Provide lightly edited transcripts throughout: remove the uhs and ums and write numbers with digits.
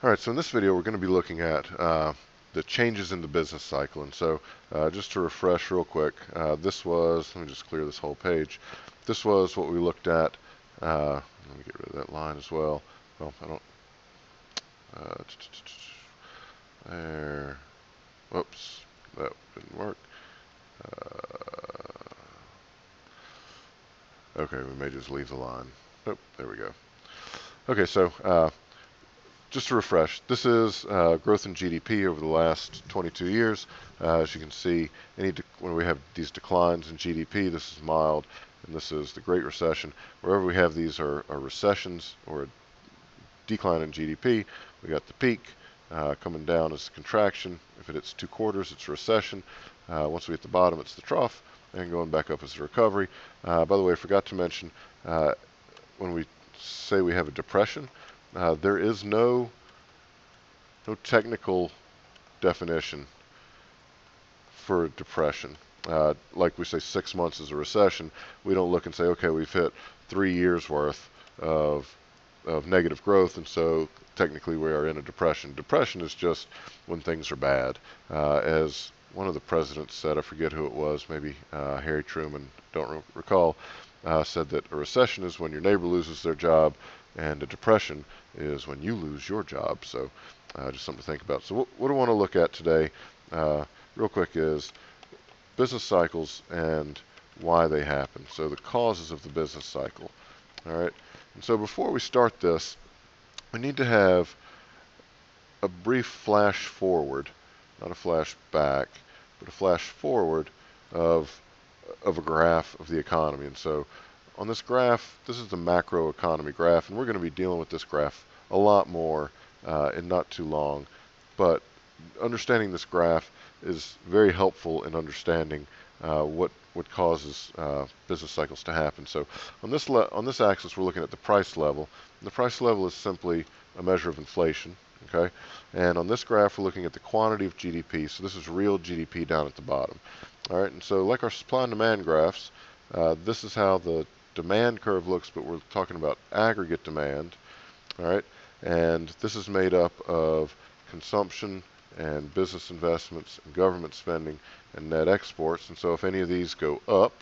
All right, so in this video we're going to be looking at the changes in the business cycle. And so just to refresh real quick, this was, let me just clear this whole page. This was what we looked at. Let me get rid of that line as well. Well, I don't, uh, there, whoops, that didn't work. Okay, we may just leave the line. Oh, there we go. Okay, so just to refresh, this is growth in GDP over the last 22 years. As you can see, when we have these declines in GDP, this is mild, and this is the Great Recession. Wherever we have these are recessions or a decline in GDP, we got the peak coming down as contraction. If it hits 2 quarters, it's a recession. Once we hit the bottom, it's the trough, and going back up is a recovery. By the way, I forgot to mention, when we say we have a depression, there is no technical definition for depression. Like we say 6 months is a recession, we don't look and say, okay, we've hit 3 years worth of negative growth, and so technically we are in a depression. Depression is just when things are bad. As one of the presidents said, I forget who it was, maybe Harry Truman, don't recall, said that a recession is when your neighbor loses their job, and a depression is when you lose your job. So just something to think about. So what I want to look at today, real quick, is business cycles and why they happen. So the causes of the business cycle. All right. And so before we start this, we need to have a brief flash forward, not a flash back, but a flash forward of a graph of the economy. And so on this graph, this is the macro economy graph, and we're going to be dealing with this graph a lot more in not too long. But understanding this graph is very helpful in understanding what causes business cycles to happen. So on this axis, we're looking at the price level. And the price level is simply a measure of inflation. Okay, and on this graph, we're looking at the quantity of GDP. So this is real GDP down at the bottom. All right, and so like our supply and demand graphs, this is how the demand curve looks, but we're talking about aggregate demand. All right, and this is made up of consumption and business investments and government spending and net exports. And so if any of these go up,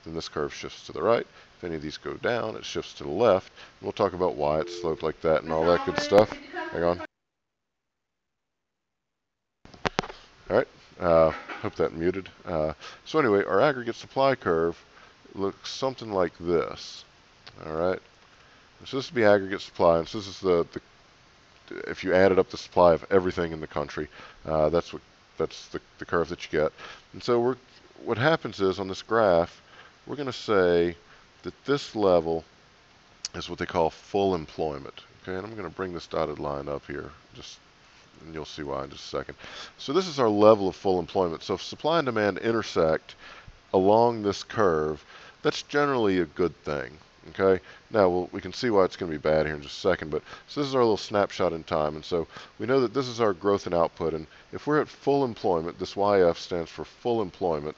then this curve shifts to the right. If any of these go down, it shifts to the left. And we'll talk about why it's sloped like that and all that good stuff. Hang on. All right, hope that muted. So anyway, our aggregate supply curve looks something like this. All right, so this would be aggregate supply, and so this is if you added up the supply of everything in the country, that's the curve that you get. And so what happens is on this graph, we're going to say that this level is what they call full employment. Okay, and I'm going to bring this dotted line up here, and you'll see why in just a second. So this is our level of full employment. So if supply and demand intersect along this curve, that's generally a good thing. Okay. Now we can see why it's going to be bad here in just a second. But so this is our little snapshot in time, and so we know that this is our growth and output. And if we're at full employment, this YF stands for full employment.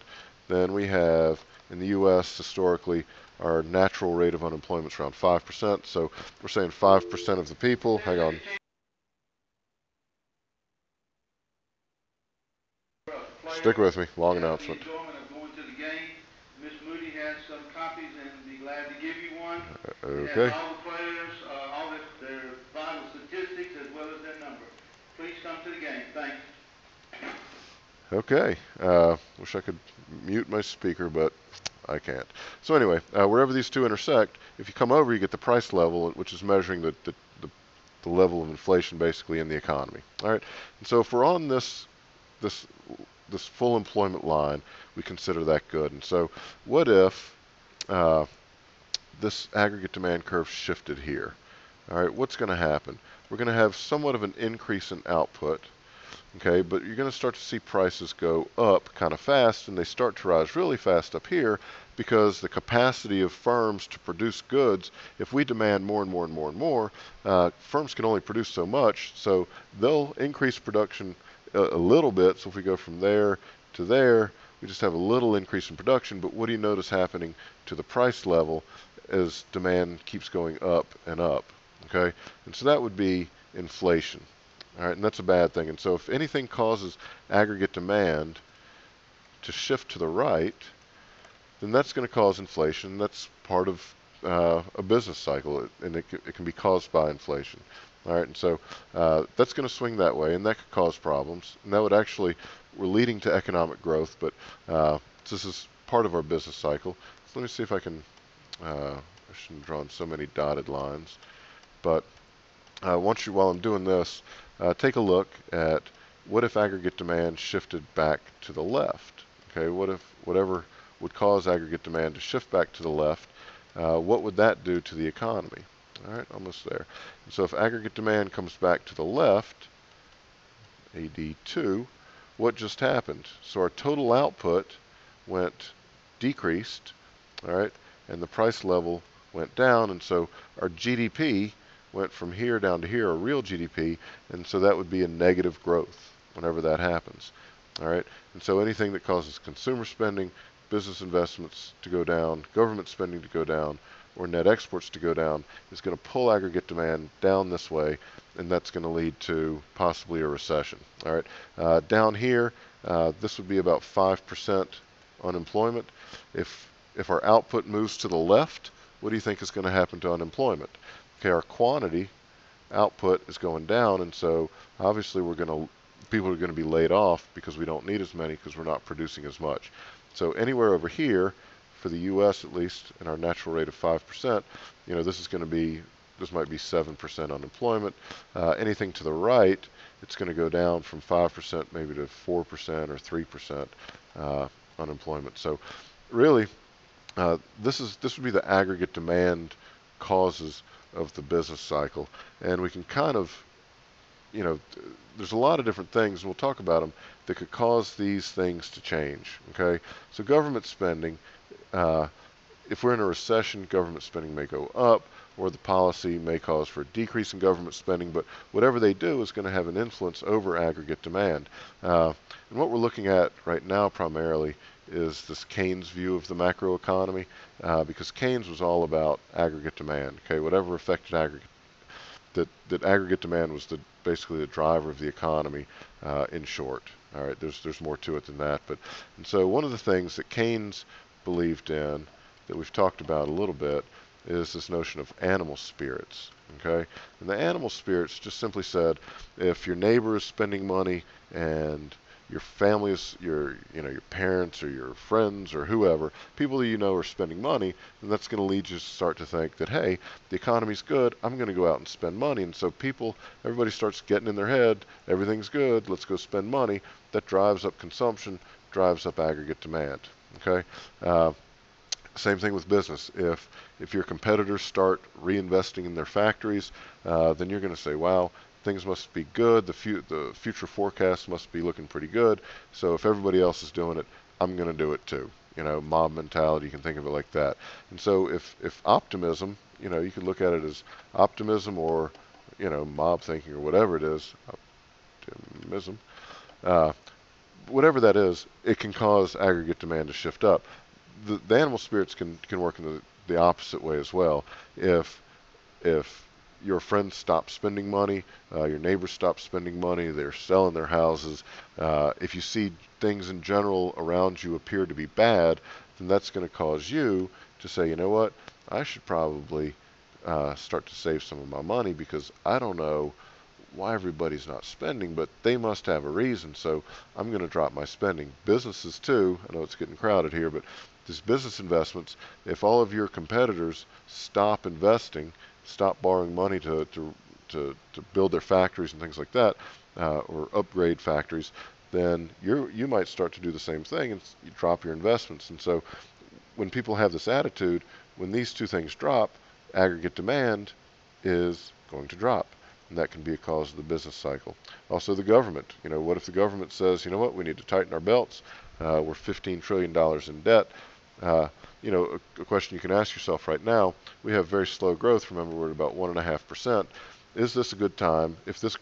Then we have in the U.S. historically our natural rate of unemployment is around 5%. So we're saying 5% of the people. Hang on. Stick with me. Long announcement. Okay. All the players, all their vital statistics as well as their number. Please come to the game. Thanks. Okay. Wish I could mute my speaker, but I can't. So anyway, wherever these two intersect, if you come over, you get the price level, which is measuring the level of inflation basically in the economy. All right. And so if we're on this full employment line, we consider that good. And so what if this aggregate demand curve shifted here? All right, what's going to happen? We're going to have somewhat of an increase in output, okay, but you're going to start to see prices go up kind of fast, and they start to rise really fast up here because the capacity of firms to produce goods, if we demand more and more and more and more, firms can only produce so much, so they'll increase production a little bit. So if we go from there to there, we just have a little increase in production, but what do you notice happening to the price level as demand keeps going up and up? Okay, and so that would be inflation. All right, and that's a bad thing. And so if anything causes aggregate demand to shift to the right, then that's going to cause inflation. That's part of a business cycle, and it can be caused by inflation. All right, and so that's going to swing that way, and that could cause problems. And that would actually, we're leading to economic growth, but this is part of our business cycle. So let me see if I can, I shouldn't have drawn so many dotted lines, but while I'm doing this, take a look at what if aggregate demand shifted back to the left? Okay, what if whatever would cause aggregate demand to shift back to the left, what would that do to the economy? All right, almost there. And so if aggregate demand comes back to the left, AD2, what just happened? So our total output went decreased, all right, and the price level went down, and so our GDP went from here down to here, a real GDP, and so that would be a negative growth whenever that happens. All right, and so anything that causes consumer spending, business investments to go down, government spending to go down, or net exports to go down is going to pull aggregate demand down this way, and that's going to lead to possibly a recession. All right, down here, this would be about 5% unemployment. If our output moves to the left, what do you think is going to happen to unemployment? Okay, our quantity output is going down, and so obviously people are going to be laid off because we don't need as many because we're not producing as much. So anywhere over here, for the U.S. at least, in our natural rate of 5%, this might be 7% unemployment. Anything to the right, it's going to go down from 5% maybe to 4% or 3% unemployment. So really, this would be the aggregate demand causes of the business cycle, and we can kind of, there's a lot of different things, and we'll talk about them, that could cause these things to change. Okay, so government spending, if we're in a recession, government spending may go up, or the policy may cause for a decrease in government spending, but whatever they do is going to have an influence over aggregate demand. And what we're looking at right now primarily is this Keynes view of the macroeconomy, because Keynes was all about aggregate demand. Okay, whatever affected aggregate, that aggregate demand was basically the driver of the economy, in short. All right, there's more to it than that, and so one of the things that Keynes believed in, that we've talked about a little bit, is this notion of animal spirits. Okay, and the animal spirits just simply said, if your neighbor is spending money and your family is your parents or your friends or whoever, people that you know are spending money, then that's going to lead you to start to think that, hey, the economy's good, I'm going to go out and spend money. And so everybody starts getting in their head, everything's good, let's go spend money. That drives up consumption, drives up aggregate demand. Okay, same thing with business. If your competitors start reinvesting in their factories, then you're going to say, wow, things must be good. The future forecast must be looking pretty good. So if everybody else is doing it, I'm going to do it too. Mob mentality, you can think of it like that. And so if optimism, you could look at it as optimism or, mob thinking or whatever it is, optimism, whatever that is, it can cause aggregate demand to shift up. The animal spirits can work in the opposite way as well. If your friends stop spending money, your neighbors stop spending money, they're selling their houses, if you see things in general around you appear to be bad, then that's going to cause you to say, you know what, I should probably start to save some of my money, because I don't know why everybody's not spending, but they must have a reason, so I'm going to drop my spending. Businesses too, I know it's getting crowded here, but these business investments, if all of your competitors stop investing, stop borrowing money to build their factories and things like that, or upgrade factories, then you might start to do the same thing, and you drop your investments. And so when people have this attitude, when these two things drop, aggregate demand is going to drop. And that can be a cause of the business cycle. Also the government. What if the government says, you know what, we need to tighten our belts. We're $15 trillion in debt. A question you can ask yourself right now, we have very slow growth. Remember, we're at about 1.5%. Is this a good time? If this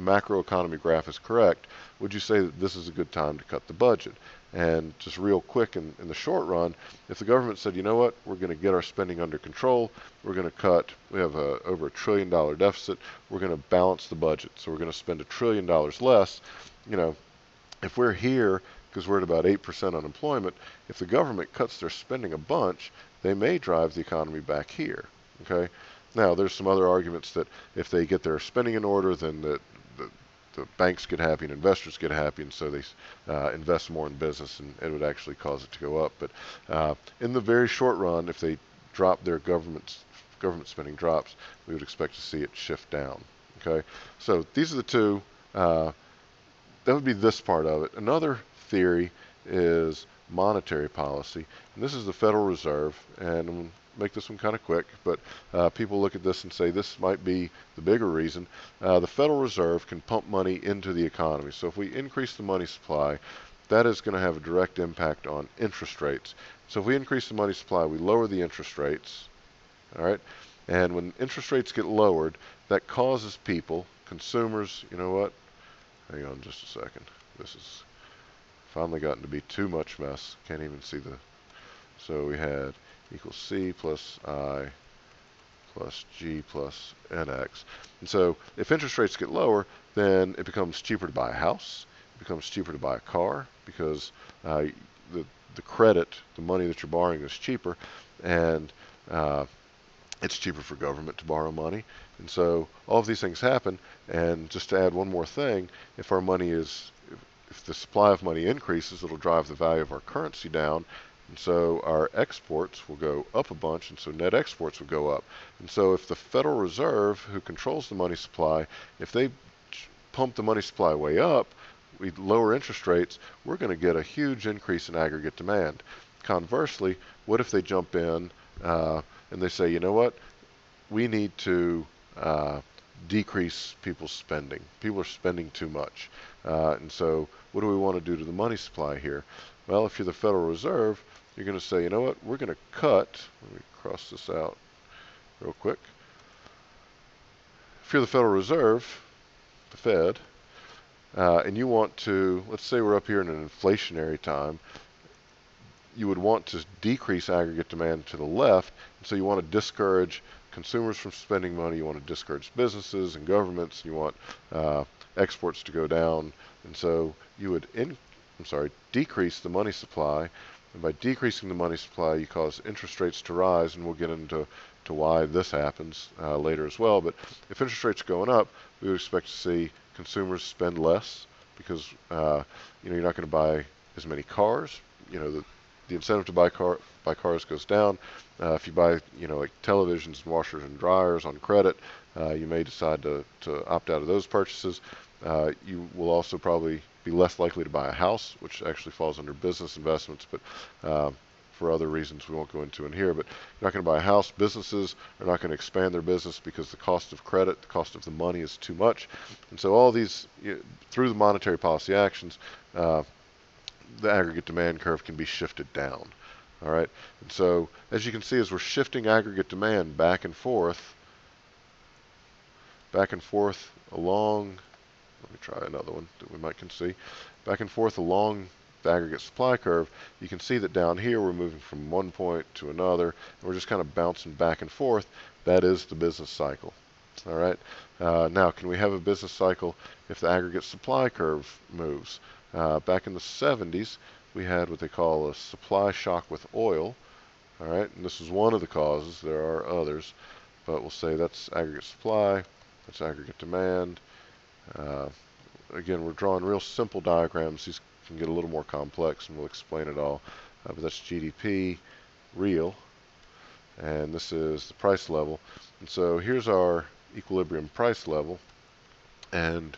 macroeconomy graph is correct, would you say that this is a good time to cut the budget? And just real quick in the short run, if the government said, you know what, we're going to get our spending under control, we're going to cut, we have over $1 trillion deficit, we're going to balance the budget, so we're going to spend $1 trillion less. You know, if we're here because we're at about 8% unemployment, if the government cuts their spending a bunch, they may drive the economy back here. Okay. Now, there's some other arguments that if they get their spending in order, then the banks get happy and investors get happy, and so they invest more in business, and it would actually cause it to go up. But in the very short run, if they drop their government spending drops, we would expect to see it shift down. Okay, so these are the two. That would be this part of it. Another theory is monetary policy, and this is the Federal Reserve. And I'm going to make this one kind of quick, but people look at this and say this might be the bigger reason. The Federal Reserve can pump money into the economy. So if we increase the money supply, that is going to have a direct impact on interest rates. So if we increase the money supply, we lower the interest rates. All right, and when interest rates get lowered, that causes people, consumers, you know what? Hang on just a second. This has finally gotten to be too much mess. Can't even see the... So we had equals C plus I plus G plus NX. And so if interest rates get lower, then it becomes cheaper to buy a house. It becomes cheaper to buy a car because the credit, the money that you're borrowing is cheaper. And it's cheaper for government to borrow money. And so all of these things happen. And just to add one more thing, if our money is, if the supply of money increases, it'll drive the value of our currency down. And so our exports will go up a bunch, and so net exports will go up. And so if the Federal Reserve, who controls the money supply, if they pump the money supply way up, we lower interest rates, we're going to get a huge increase in aggregate demand. Conversely, what if they jump in and they say, you know what, we need to decrease people's spending. People are spending too much. And so what do we want to do to the money supply here? Well, if you're the Federal Reserve, you're going to say, you know what, we're going to cut. Let me cross this out real quick. If you're the Federal Reserve, the Fed, and you want to, let's say we're up here in an inflationary time, you would want to decrease aggregate demand to the left, and so you want to discourage consumers from spending money, you want to discourage businesses and governments, you want exports to go down, and so you would decrease the money supply, and by decreasing the money supply you cause interest rates to rise, and we'll get into why this happens later as well. But if interest rates are going up, we would expect to see consumers spend less because you're not going to buy as many cars. The incentive to buy cars goes down. If you buy like televisions and washers and dryers on credit, you may decide to opt out of those purchases. You will also probably be less likely to buy a house, which actually falls under business investments, but for other reasons we won't go into in here. But you're not going to buy a house. Businesses are not going to expand their business because the cost of credit, the cost of the money is too much. And so all these, through the monetary policy actions, the aggregate demand curve can be shifted down. All right. And so as you can see, as we're shifting aggregate demand back and forth along, let me try another one that we might can see, back and forth along the aggregate supply curve, you can see that down here we're moving from one point to another, and we're just kind of bouncing back and forth. That is the business cycle. All right. Now, can we have a business cycle if the aggregate supply curve moves? Back in the 70s, we had what they call a supply shock with oil. All right, and this is one of the causes. There are others, but we'll say that's aggregate supply, that's aggregate demand. Again, we're drawing real simple diagrams. These can get a little more complex, and we'll explain it all. But that's GDP, real, and this is the price level. And so here's our equilibrium price level, and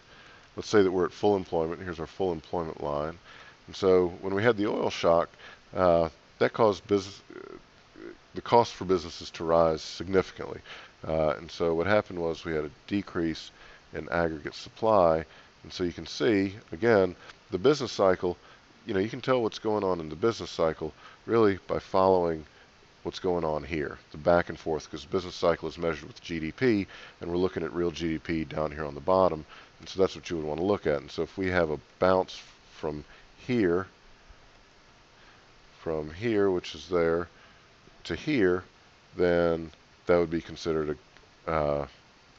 let's say that we're at full employment. Here's our full employment line. And so when we had the oil shock, that caused the cost for businesses to rise significantly. And so what happened was we had a decrease in aggregate supply. And so you can see, again, the business cycle, you can tell what's going on in the business cycle really by following what's going on here, the back and forth, because the business cycle is measured with GDP, and we're looking at real GDP down here on the bottom. And so that's what you would want to look at. And so if we have a bounce from here from here, which is there, to here, then that would be considered that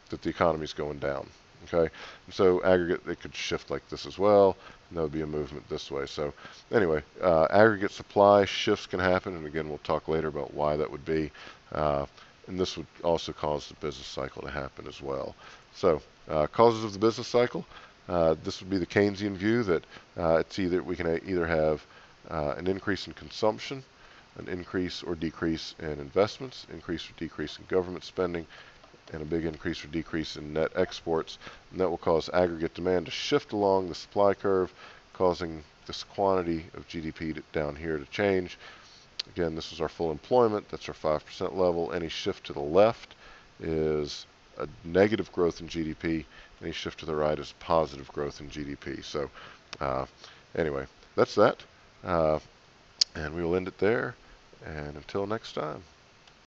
the economy is going down. Okay, and so aggregate, it could shift like this as well, and that would be a movement this way. So anyway, aggregate supply shifts can happen, and again, we'll talk later about why that would be. And this would also cause the business cycle to happen as well. So causes of the business cycle. This would be the Keynesian view that we can either have an increase in consumption, an increase or decrease in investments, increase or decrease in government spending, and a big increase or decrease in net exports. And that will cause aggregate demand to shift along the supply curve, causing this quantity of GDP down here to change. Again, this is our full employment. That's our 5% level. Any shift to the left is a negative growth in GDP. Any shift to the right is positive growth in GDP. So anyway, that's that. And we will end it there. And until next time.